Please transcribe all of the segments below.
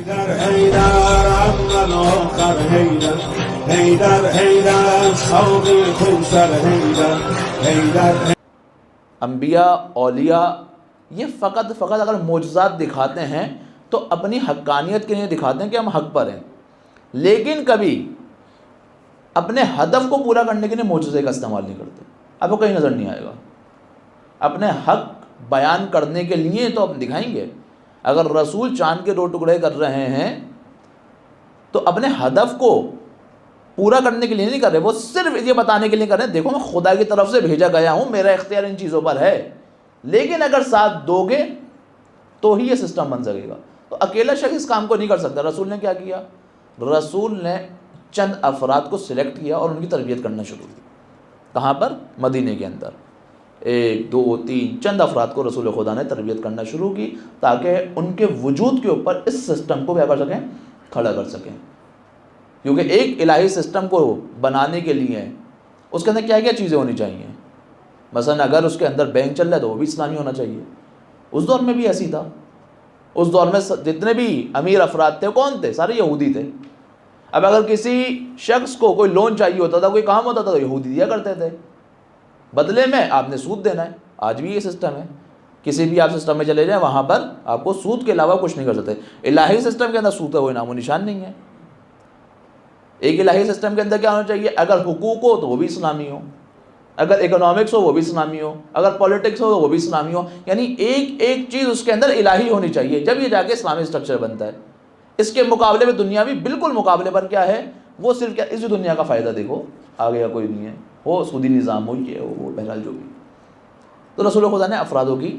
حیدر حیدر عمن آخر حیدر حیدر حیدر شوق خنثر حیدر حیدر. انبیاء اولیاء یہ فقط اگر معجزات دکھاتے ہیں تو اپنی حقانیت کے لیے دکھاتے ہیں کہ ہم حق پر ہیں، لیکن کبھی اپنے ہدف کو پورا کرنے کے لیے معجزے کا استعمال نہیں کرتے. اب وہ کہیں نظر نہیں آئے گا. اپنے حق بیان کرنے کے لیے تو اب دکھائیں گے. اگر رسول چاند کے 2 ٹکڑے کر رہے ہیں تو اپنے ہدف کو پورا کرنے کے لیے نہیں کر رہے، وہ صرف یہ بتانے کے لیے کر رہے ہیں دیکھو میں خدا کی طرف سے بھیجا گیا ہوں، میرا اختیار ان چیزوں پر ہے. لیکن اگر ساتھ دو گے تو ہی یہ سسٹم بن سکے گا. تو اکیلا شخص اس کام کو نہیں کر سکتا. رسول نے کیا کیا؟ رسول نے چند افراد کو سلیکٹ کیا اور ان کی تربیت کرنا شروع کی. کہاں پر؟ مدینے کے اندر. 1 2 3 چند افراد کو رسول خدا نے تربیت کرنا شروع کی تاکہ ان کے وجود کے اوپر اس سسٹم کو کیا کر سکیں؟ کھڑا کر سکیں. کیونکہ ایک الہی سسٹم کو بنانے کے لیے اس کے اندر کیا کیا چیزیں ہونی چاہیے. مثلا اگر اس کے اندر بینک چل رہا ہے تو وہ بھی اسلامی ہونا چاہیے. اس دور میں بھی ایسی تھا. اس دور میں جتنے بھی امیر افراد تھے کون تھے؟ سارے یہودی تھے. اب اگر کسی شخص کو کوئی لون چاہیے ہوتا تھا، کوئی کام ہوتا تھا تو یہودی دیا کرتے تھے. بدلے میں آپ نے سود دینا ہے. آج بھی یہ سسٹم ہے. کسی بھی آپ سسٹم میں چلے جائیں وہاں پر آپ کو سود کے علاوہ کچھ نہیں کر سکتے. الہی سسٹم کے اندر سود کا کوئی نام و نشان نہیں ہے. ایک الہی سسٹم کے اندر کیا ہونا چاہیے؟ اگر حقوق ہو تو وہ بھی اسلامی ہو، اگر اکنامکس ہو وہ بھی اسلامی ہو، اگر پولیٹکس ہو تو وہ بھی اسلامی ہو. یعنی ایک ایک چیز اس کے اندر الہی ہونی چاہیے، جب یہ جا کے اسلامی اسٹرکچر بنتا ہے. اس کے مقابلے میں دنیاوی بالکل مقابلے پر کیا ہے؟ وہ صرف کیا اس دنیا کا فائدہ دیکھو، آگے کا کوئی نہیں ہے. وہ سودی نظام ہو یہ وہ بہرحال جو بھی. تو رسول خدا نے افرادوں کی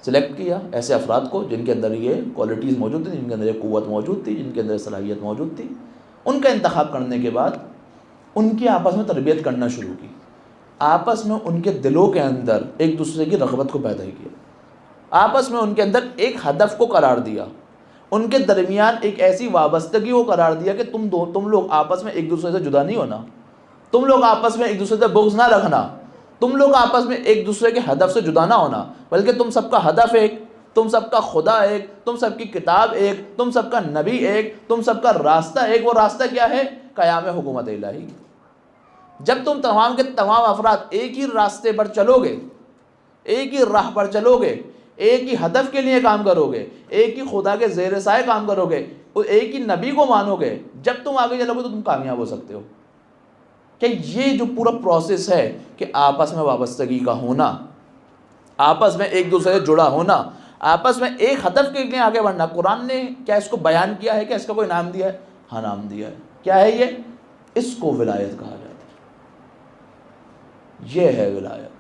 سلیکٹ کیا، ایسے افراد کو جن کے اندر یہ کوالٹیز موجود تھیں، جن کے اندر یہ قوت موجود تھی، جن کے اندر صلاحیت موجود تھی. ان کا انتخاب کرنے کے بعد ان کی آپس میں تربیت کرنا شروع کی. آپس میں ان کے دلوں کے اندر ایک دوسرے کی رغبت کو پیدا کیا. آپس میں ان کے اندر ایک ہدف کو قرار دیا. ان کے درمیان ایک ایسی وابستگی کو قرار دیا کہ تم لوگ آپس میں ایک دوسرے سے جدا نہیں ہونا، تم لوگ آپس میں ایک دوسرے سے بغض نہ رکھنا، تم لوگ آپس میں ایک دوسرے کے ہدف سے جدا نہ ہونا، بلکہ تم سب کا ہدف ایک، تم سب کا خدا ایک، تم سب کی کتاب ایک، تم سب کا نبی ایک، تم سب کا راستہ ایک. وہ راستہ کیا ہے؟ قیام حکومت الہی. جب تم تمام کے تمام افراد ایک ہی راستے پر چلو گے، ایک ہی راہ پر چلو گے، ایک ہی ہدف کے لیے کام کرو گے، ایک ہی خدا کے زیر سائے کام کرو گے، ایک ہی نبی کو مانو گے، جب تم آگے چلو گے تو تم کامیاب ہو سکتے ہو. کہ یہ جو پورا پروسیس ہے کہ آپس میں وابستگی کا ہونا، آپس میں ایک دوسرے سے جڑا ہونا، آپس میں ایک ہدف کے لیے آگے بڑھنا. قرآن نے کیا اس کو بیان کیا ہے؟ کیا اس کا کوئی نام دیا ہے؟ ہاں نام دیا ہے. کیا ہے یہ؟ اس کو ولایت کہا جاتا ہے. یہ ہے ولایت.